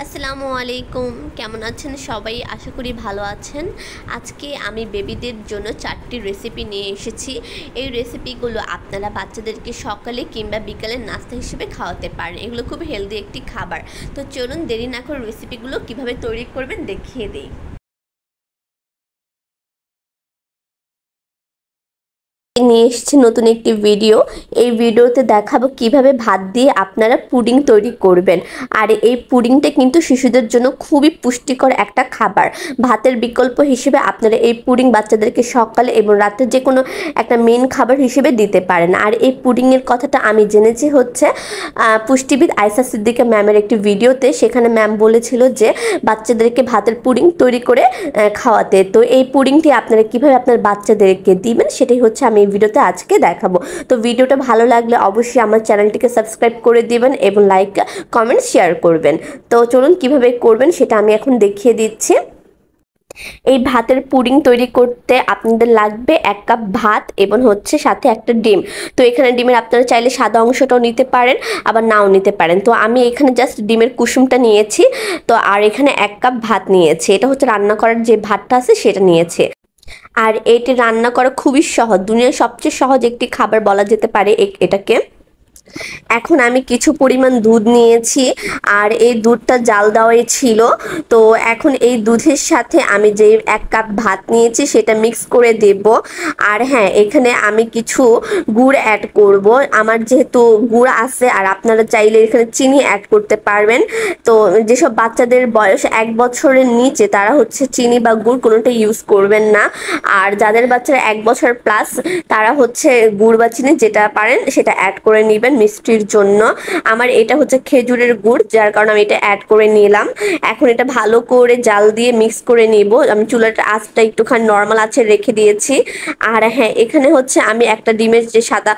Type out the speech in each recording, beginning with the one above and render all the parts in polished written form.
আসসালামু আলাইকুম, কেমন আছেন সবাই? আশা করি ভালো আছেন। আজকে আমি বেবিদের জন্য 4টি রেসিপি নিয়ে এসেছি। এই রেসিপিগুলো আপনারা বাচ্চাদেরকে সকালে কিংবা বিকালে নাস্তা হিসেবে খাওয়াতে পারেন। এগুলো খুব হেলদি একটি খাবার। তো চলুন দেরি না করে রেসিপিগুলো কিভাবে তৈরি করবেন দেখিয়ে দিই। নিয়ে এসেছি নতুন একটি ভিডিও। এই ভিডিওতে দেখাবো কিভাবে ভাত দিয়ে আপনারা পুডিং তৈরি করবেন। আর এই পুডিংটা কিন্তু শিশুদের জন্য খুবই পুষ্টিকর একটা খাবার। ভাতের বিকল্প হিসেবে আপনারা এই পুডিং বাচ্চাদেরকে সকালে এবং রাতে যে কোনো একটা মেন খাবার হিসেবে দিতে পারেন। আর এই পুডিংয়ের কথাটা আমি জেনেছি হচ্ছে পুষ্টিবিদ আয়সা সিদ্দিকা ম্যামের একটি ভিডিওতে। সেখানে ম্যাম বলেছিল যে বাচ্চাদেরকে ভাতের পুডিং তৈরি করে খাওয়াতে। তো এই পুডিংটি আপনারা কিভাবে আপনার বাচ্চাদেরকে দিবেন সেটাই হচ্ছে আমি এই ভিডিওতে আজকে দেখাবো। তো ভিডিওটা ভালো লাগলে অবশ্যই আমার চ্যানেলটিকে সাবস্ক্রাইব করে দিবেন এবং লাইক কমেন্ট শেয়ার করবেন। তো চলুন কিভাবে করবেন সেটা আমি এখন দেখিয়ে দিচ্ছি। এই ভাতের পুডিং তৈরি করতে আপনাদের লাগবে 1 কাপ ভাত এবং হচ্ছে সাথে একটা ডিম। তো এখানে ডিমের আপনারা চাইলে সাদা অংশটাও নিতে পারেন, আবার নাও নিতে পারেন। তো আমি এখানে জাস্ট ডিমের কুসুমটা নিয়েছি। তো আর এখানে 1 কাপ ভাত নিয়েছি। এটা হচ্ছে রান্না করার যে ভাতটা আছে সেটা নিয়েছি। আর এটি রান্না করা খুবই সহজ, দুনিয়ার সবচেয়ে সহজ একটি খাবার বলা যেতে পারে এটাকে। এখন আমি কিছু পরিমাণ দুধ নিয়েছি, আর এই দুধটা জাল দেওয়াই ছিল। তো এখন এই দুধের সাথে আমি যে 1 কাপ ভাত নিয়েছি সেটা মিক্স করে দেব। আর হ্যাঁ, এখানে আমি কিছু গুড় অ্যাড করব। আমার যেহেতু গুড় আছে, আর আপনারা চাইলে এখানে চিনি অ্যাড করতে পারবেন। তো যেসব বাচ্চাদের বয়স 1 বছরের নিচে তারা হচ্ছে চিনি বা গুড় কোনোটা ইউজ করবেন না। আর যাদের বাচ্চারা 1 বছর প্লাস তারা হচ্ছে গুড় বা চিনি যেটা পারেন সেটা অ্যাড করে নেবেন মিষ্টির জন্য। আমার এটা হচ্ছে খেজুরের গুড়, যার কারণে আমি এটা অ্যাড করে নিলাম। এখন এটা ভালো করে জাল দিয়ে মিক্স করে নিব। আমি চুলাটা আঁচটা একটুখানি নর্মাল আছে রেখে দিয়েছি। আর হ্যাঁ, এখানে হচ্ছে আমি একটা ডিমের যে সাদা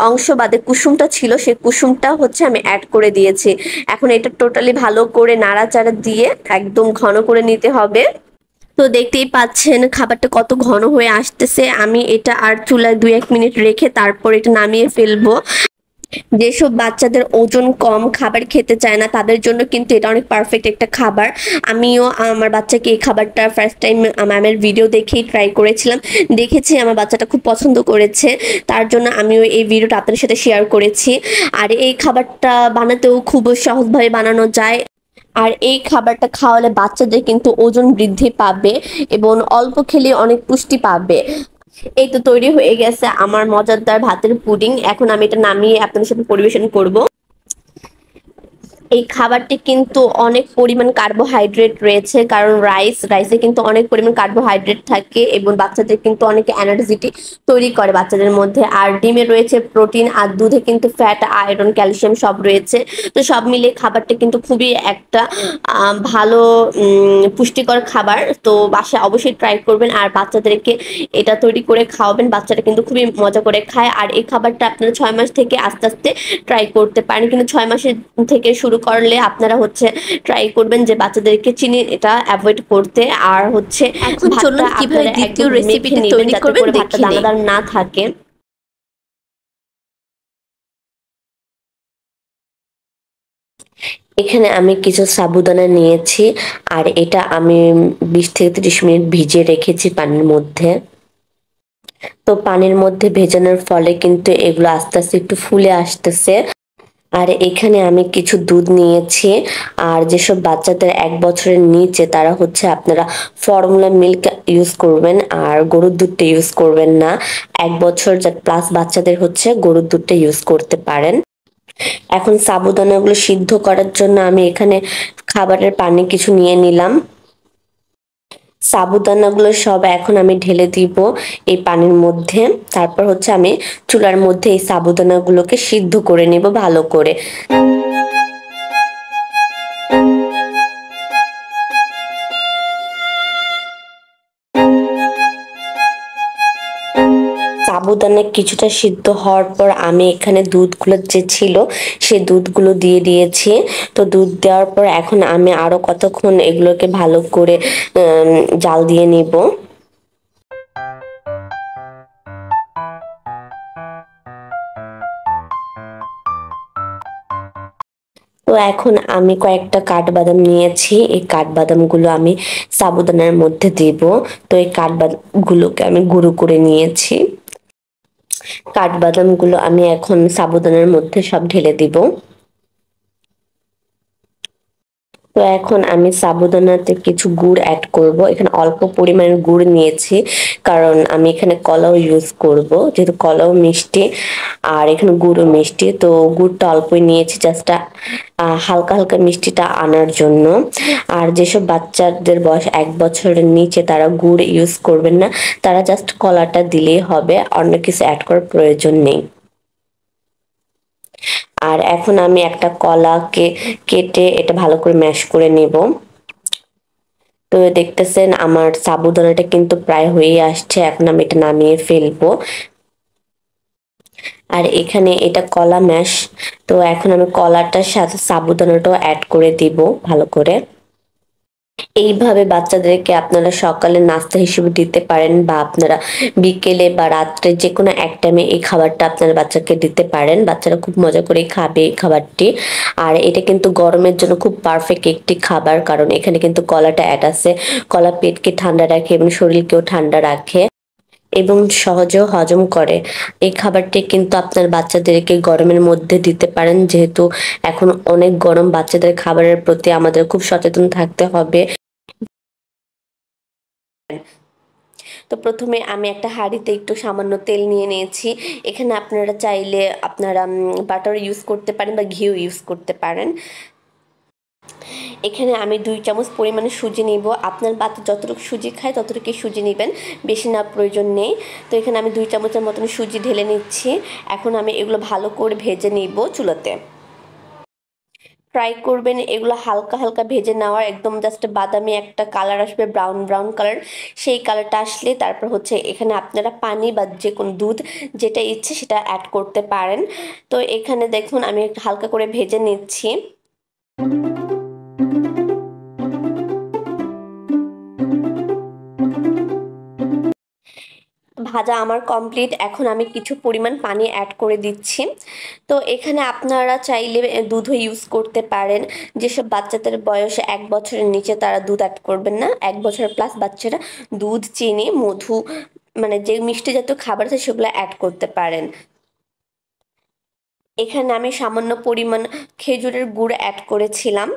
অংশ বাদে কুসুমটা ছিল সেই কুসুমটা হচ্ছে আমি অ্যাড করে দিয়েছি। এখন এটা টোটালি ভালো করে নাড়াচাড়া দিয়ে একদম ঘন করে নিতে হবে। তো দেখতেই পাচ্ছেন খাবারটা কত ঘন হয়ে আসতেছে। আমি এটা আর চুলায় 2-1 মিনিট রেখে তারপর এটা নামিয়ে ফেলবো। যেসব বাচ্চাদের ওজন কম, খাবার খেতে চায় না, তাদের জন্য কিন্তু এটা অনেক পারফেক্ট একটা খাবার। আমিও আমার বাচ্চাকে এই খাবারটা ফার্স্ট টাইম ম্যামের ভিডিও দেখেই ট্রাই করেছিলাম। দেখেছি আমার বাচ্চাটা খুব পছন্দ করেছে, তার জন্য আমিও এই ভিডিওটা আপনাদের সাথে শেয়ার করেছি। আর এই খাবারটা বানাতেও খুব সহজভাবে বানানো যায়। আর এই খাবারটা খাওয়ালে বাচ্চাদের কিন্তু ওজন বৃদ্ধি পাবে এবং অল্প খেলে অনেক পুষ্টি পাবে। এই তো তৈরি হয়ে গেছে আমার মজাদার ভাতের পুডিং। এখন আমি এটা নামিয়ে আপনাদের সাথে পরিবেশন করব। এই খাবারটি কিন্তু অনেক পরিমাণ কার্বোহাইড্রেট রয়েছে, কারণ রাইসে কিন্তু অনেক পরিমাণ কার্বোহাইড্রেট থাকে এবং বাচ্চাদের কিন্তু অনেক এনার্জিটি তৈরি করে বাচ্চাদের মধ্যে। আর ডিমে রয়েছে প্রোটিন, আর দুধে কিন্তু ফ্যাট, আয়রন, ক্যালসিয়াম সব রয়েছে। তো সব মিলিয়ে খাবারটা কিন্তু খুবই একটা ভালো পুষ্টিকর খাবার। তো বাসায় অবশ্যই ট্রাই করবেন আর বাচ্চাদেরকে এটা তৈরি করে খাওয়াবেন। বাচ্চারা কিন্তু খুবই মজা করে খায়। আর এই খাবারটা আপনারা 6 মাস থেকে আস্তে আস্তে ট্রাই করতে পারেন, কিন্তু 6 মাসের থেকে শুরু করলে আপনারা হচ্ছে ট্রাই করবেন যে বাচ্চাদেরকে চিনি এটা অ্যাভয়েড করতে। আর হচ্ছে এখন ভাতটা চলুন কিভাবে আপনারা দ্বিতীয় একদম মেখে রেসিপিটি নেবেন তৈরি যাতে করবেন করে ভাতটা দেখিয়ে দেই। দানাদার না থাকে। এখানে আমি কিছু সাবুদানা নিয়েছি, আর এটা আমি 20 থেকে 30 মিনিট ভিজিয়ে রেখেছি পানির মধ্যে। তো পানির মধ্যে ভেজানোর ফলে কিন্তু এগুলো আস্তে আস্তে একটু ফুলে আসতেছে। আর এখানে আমি কিছু দুধ নিয়েছি। আর যেসব বাচ্চাদের 1 বছরের নিচে তারা হচ্ছে আপনারা ফর্মুলা মিল্ক ইউজ করবেন, আর গরুর দুধটা ইউজ করবেন না। 1 বছর প্লাস বাচ্চাদের হচ্ছে গরুর দুধটা ইউজ করতে পারেন। এখন সাবুদানাগুলো সিদ্ধ করার জন্য আমি এখানে খাবারের পানি কিছু নিয়ে নিলাম। সাবুদানাগুলো সব এখন আমি ঢেলে দিব এই পানির মধ্যে। তারপর হচ্ছে আমি চুলার মধ্যে এই সাবুদানাগুলোকে সিদ্ধ করে নেব ভালো করে। সাবুদানা কিছুটা সিদ্ধ হওয়ার পর আমি এখানে দুধগুলো যে ছিল সে দুধগুলো দিয়ে দিয়েছি। তো দুধ দেওয়ার পর এখন আমি আরো কতক্ষণ এগুলোকে ভালো করে জাল দিয়ে নিব। তো এখন আমি কয়েকটা কাঠবাদাম নিয়েছি, এই কাঠবাদামগুলো আমি সাবুদানার মধ্যে দিব। তো এই কাঠবাদামগুলোকে আমি গুঁড়ো করে নিয়েছি। কাঠবাদামগুলো আমি এখন সাবুদানার মধ্যে সব ঢেলে দিব। তো এখন আমি সাবুদানাতে কিছু গুড় অ্যাড করব। এখানে অল্প পরিমাণের গুড় নিয়েছি, কারণ আমি এখানে কলাও ইউজ করব, যেহেতু কলাও মিষ্টি আর এখানে গুড়ও মিষ্টি। তো গুড়টা অল্পই নিয়েছি, জাস্ট হালকা হালকা মিষ্টিটা আনার জন্য। আর যেসব বাচ্চাদের বয়স 1 বছরের নিচে তারা গুড় ইউজ করবেন না, তারা জাস্ট কলাটা দিলেই হবে, অন্য কিছু অ্যাড করার প্রয়োজন নেই। আর এখন আমি একটা কলাকে কেটে এটা ভালো করে ম্যাশ করে নেব। তো দেখতেছেন আমার সাবুদানাটা কিন্তু প্রায় হয়ে আসছে, এখন আমি এটা নামিয়ে ফেলবো। আর এখানে এটা কলা ম্যাশ, তো এখন আমি কলাটার সাথে সাবুদানাটাও অ্যাড করে দিব ভালো করে। এইভাবে বাচ্চাদেরকে আপনারা সকালে নাস্তা হিসেবে দিতে পারেন, বা আপনারা বিকেলে বা রাত্রে যে কোনো এক টাইমে এই খাবারটা আপনার বাচ্চাকে দিতে পারেন। বাচ্চারা খুব মজা করে খাবে এই খাবারটি। আর এটা কিন্তু গরমের জন্য খুব পারফেক্ট একটি খাবার, কারণ এখানে কিন্তু কলাটা অ্যাড আছে। কলা পেটকে ঠান্ডা রাখে এবং শরীরকেও ঠান্ডা রাখে এবং সহজেও হজম করে। এই খাবারটি কিন্তু আপনার বাচ্চাদেরকে গরমের মধ্যে দিতে পারেন, যেহেতু এখন অনেক গরম, বাচ্চাদের খাবারের প্রতি আমাদের খুব সচেতন থাকতে হবে। তো প্রথমে আমি একটা হাঁড়িতে একটু সামান্য তেল নিয়ে নিয়েছি। এখানে আপনারা চাইলে আপনারা বাটার ইউজ করতে পারেন বা ঘিও ইউজ করতে পারেন। এখানে আমি 2 চামচ পরিমাণে সুজি নিব। আপনার বাচ্চা যতটুকু সুজি খায় ততটুকুই সুজি নেবেন, বেশি না প্রয়োজন নেই। তো এখানে আমি 2 চামচের মতন সুজি ঢেলে নিচ্ছি। এখন আমি এগুলো ভালো করে ভেজে নিব চুলাতে। ট্রাই করবেন এগুলো হালকা হালকা ভেজে নেওয়ার, একদম জাস্ট বাদামি একটা কালার আসবে, ব্রাউন ব্রাউন কালার। সেই কালারটা আসলে তারপর হচ্ছে এখানে আপনারা পানি বা যে কোনো দুধ যেটা ইচ্ছে সেটা অ্যাড করতে পারেন। তো এখানে দেখুন আমি একটু হালকা করে ভেজে নিচ্ছি। ভাজা আমার কমপ্লিট। এখন আমি কিছু পরিমাণ পানি অ্যাড করে দিচ্ছি। তো এখানে আপনারা চাইলে দুধও ইউজ করতে পারেন। যেসব বাচ্চাদের বয়স 1 বছরের নিচে তারা দুধ অ্যাড করবেন না। 1 বছর প্লাস বাচ্চারা দুধ, চিনি, মধু মানে যে মিষ্টি জাতীয় খাবার আছে সেগুলো অ্যাড করতে পারেন। এখানে আমি সামান্য পরিমাণ খেজুরের গুড় অ্যাড করেছিলাম।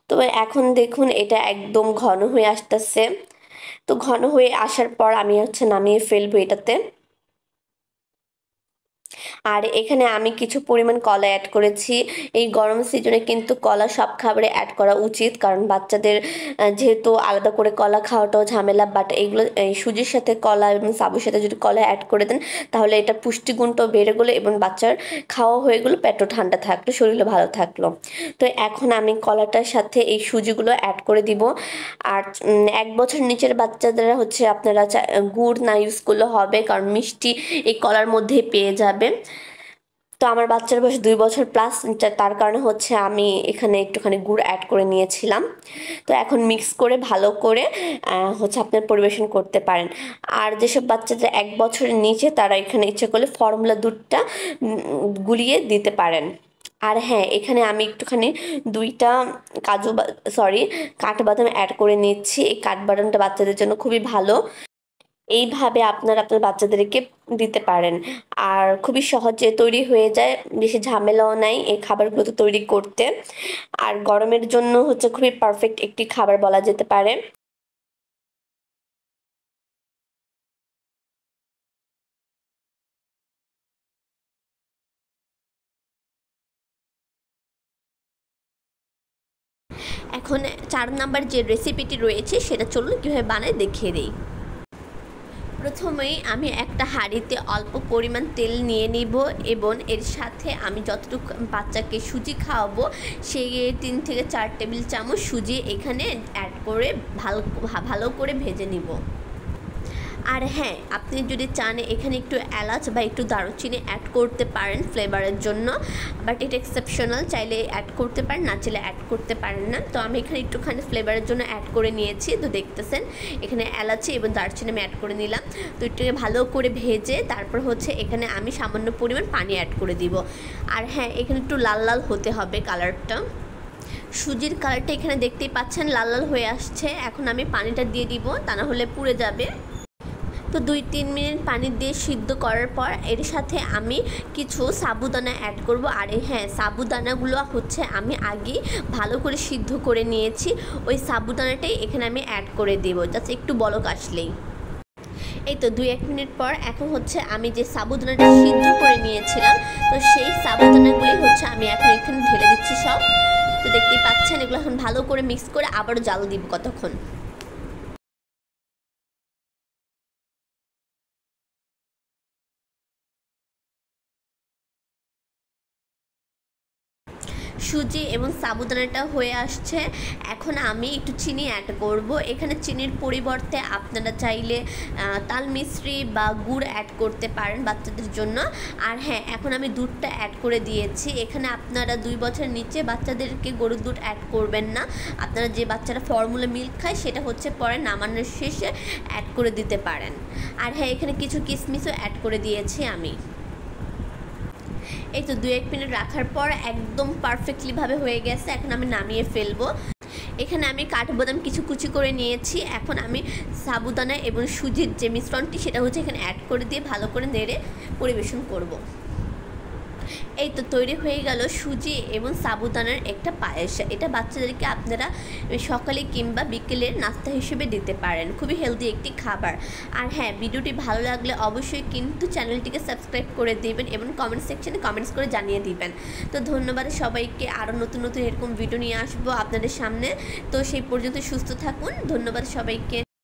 তো এখন দেখুন এটা একদম ঘন হয়ে আসতেছে। তো ঘন হয়ে আসার পর আমি হচ্ছে নামিয়ে ফেলবো এটাতে। আর এখানে আমি কিছু পরিমাণ কলা অ্যাড করেছি। এই গরম সিজনে কিন্তু কলা সব খাবারে অ্যাড করা উচিত, কারণ বাচ্চাদের যেহেতু আলাদা করে কলা খাওয়াটাও ঝামেলা, বাট এইগুলো এই সুজির সাথে কলা এবং সাবুর সাথে যদি কলা অ্যাড করে দেন তাহলে এটা পুষ্টিগুণটাও বেড়ে গেলো এবং বাচ্চার খাওয়া হয়ে গেলো, পেটও ঠান্ডা থাকলো, শরীরও ভালো থাকলো। তো এখন আমি কলাটার সাথে এই সুজিগুলো অ্যাড করে দিব। আর 1 বছর নিচের বাচ্চাদের হচ্ছে আপনারা গুড় না ইউজ করলে হবে, কারণ মিষ্টি এই কলার মধ্যেই পেয়ে যাবে। তো আমার বাচ্চার বয়স 2 বছর প্লাস, তার কারণে হচ্ছে আমি এখানে একটুখানি গুড় অ্যাড করে নিয়েছিলাম। তো এখন মিক্স করে ভালো করে হচ্ছে আপনার পরিবেশন করতে পারেন। আর যেসব বাচ্চাদের 1 বছরের নিচে তারা এখানে ইচ্ছে করলে ফর্মুলা দুধটা গুলিয়ে দিতে পারেন। আর হ্যাঁ, এখানে আমি একটুখানি 2টা কাঠবাদাম অ্যাড করে নিচ্ছি। এই কাঠবাদামটা বাচ্চাদের জন্য খুবই ভালো। এইভাবে আপনারা আপনার বাচ্চাদেরকে দিতে পারেন। আর খুবই সহজে তৈরি হয়ে যায়, বেশি ঝামেলাও নাই এই খাবারগুলো তো তৈরি করতে। আর গরমের জন্য হচ্ছে খুবই পারফেক্ট একটি খাবার বলা যেতে পারে। এখন 4 নাম্বার যে রেসিপিটি রয়েছে সেটা চলুন কীভাবে বানায় দেখিয়ে দিই। প্রথমেই আমি একটা হাঁড়িতে অল্প পরিমাণ তেল নিয়ে নিব এবং এর সাথে আমি যতটুকু বাচ্চাকে সুজি খাওয়াবো সেই 3 থেকে 4 টেবিল চামচ সুজি এখানে অ্যাড করে ভালো করে ভেজে নিব। আর হ্যাঁ, আপনি যদি চান এখানে একটু এলাচ বা একটু দারুচিনি অ্যাড করতে পারেন ফ্লেভারের জন্য, বাট এটা এক্সেপশনাল, চাইলে অ্যাড করতে পারেন, না চাইলে অ্যাড করতে পারেন না। তো আমি এখানে একটুখানি ফ্লেভারের জন্য অ্যাড করে নিয়েছি। তো দেখতেছেন এখানে এলাচি এবং দারচিনি আমি অ্যাড করে নিলাম। তো এটাকে ভালো করে ভেজে তারপর হচ্ছে এখানে আমি সামান্য পরিমাণ পানি অ্যাড করে দিব। আর হ্যাঁ, এখানে একটু লাল লাল হতে হবে কালারটা। সুজির কালারটা এখানে দেখতেই পাচ্ছেন লাল লাল হয়ে আসছে। এখন আমি পানিটা দিয়ে দিব, তা না হলে পুড়ে যাবে। তো 2-3 মিনিট পানি দিয়ে সিদ্ধ করার পর এর সাথে আমি কিছু সাবুদানা অ্যাড করব। আর হ্যাঁ, সাবুদানাগুলো হচ্ছে আমি আগেই ভালো করে সিদ্ধ করে নিয়েছি। ওই সাবুদানাটাই এখানে আমি অ্যাড করে দেবো, জাস্ট একটু বলক আসলেই। এই তো 2-1 মিনিট পর এখন হচ্ছে আমি যে সাবুদানাটা সিদ্ধ করে নিয়েছিলাম, তো সেই সাবুদানাগুলি হচ্ছে আমি এখন এখানে ঢেলে দিচ্ছি সব। তো দেখতেই পাচ্ছেন এগুলো এখন ভালো করে মিক্স করে আবারও জাল দিব কতক্ষণ। সুজি এবং সাবুদানাটা হয়ে আসছে। এখন আমি একটু চিনি অ্যাড করব। এখানে চিনির পরিবর্তে আপনারা চাইলে তাল মিশ্রি বা গুড় অ্যাড করতে পারেন বাচ্চাদের জন্য। আর হ্যাঁ, এখন আমি দুধটা অ্যাড করে দিয়েছি। এখানে আপনারা 2 বছরের নিচে বাচ্চাদেরকে গরুর দুধ অ্যাড করবেন না। আপনারা যে বাচ্চারা ফর্মুলা মিল্ক খায় সেটা হচ্ছে পরে নামানোর শেষে অ্যাড করে দিতে পারেন। আর হ্যাঁ, এখানে কিছু কিশমিশও অ্যাড করে দিয়েছি আমি। এই তো 2-1 মিনিট রাখার পর একদম পারফেক্টলিভাবে হয়ে গেছে। এখন আমি নামিয়ে ফেলবো। এখানে আমি কাঠবাদাম কিছু কুচি করে নিয়েছি। এখন আমি সাবুদানা এবং সুজির যে মিশ্রণটি সেটা হচ্ছে এখানে অ্যাড করে দিয়ে ভালো করে নেড়ে পরিবেশন করব। এই তো তৈরি হয়ে গেল সুজি এবং সাবুদানার একটা পায়েস। এটা বাচ্চাদেরকে আপনারা সকালে কিংবা বিকেলের নাস্তা হিসেবে দিতে পারেন। খুবই হেলদি একটি খাবার। আর হ্যাঁ, ভিডিওটি ভালো লাগলে অবশ্যই কিন্তু চ্যানেলটিকে সাবস্ক্রাইব করে দেবেন এবং কমেন্ট সেকশনে কমেন্টস করে জানিয়ে দিবেন। তো ধন্যবাদ সবাইকে। আরও নতুন নতুন এরকম ভিডিও নিয়ে আসবো আপনাদের সামনে। তো সেই পর্যন্ত সুস্থ থাকুন। ধন্যবাদ সবাইকে।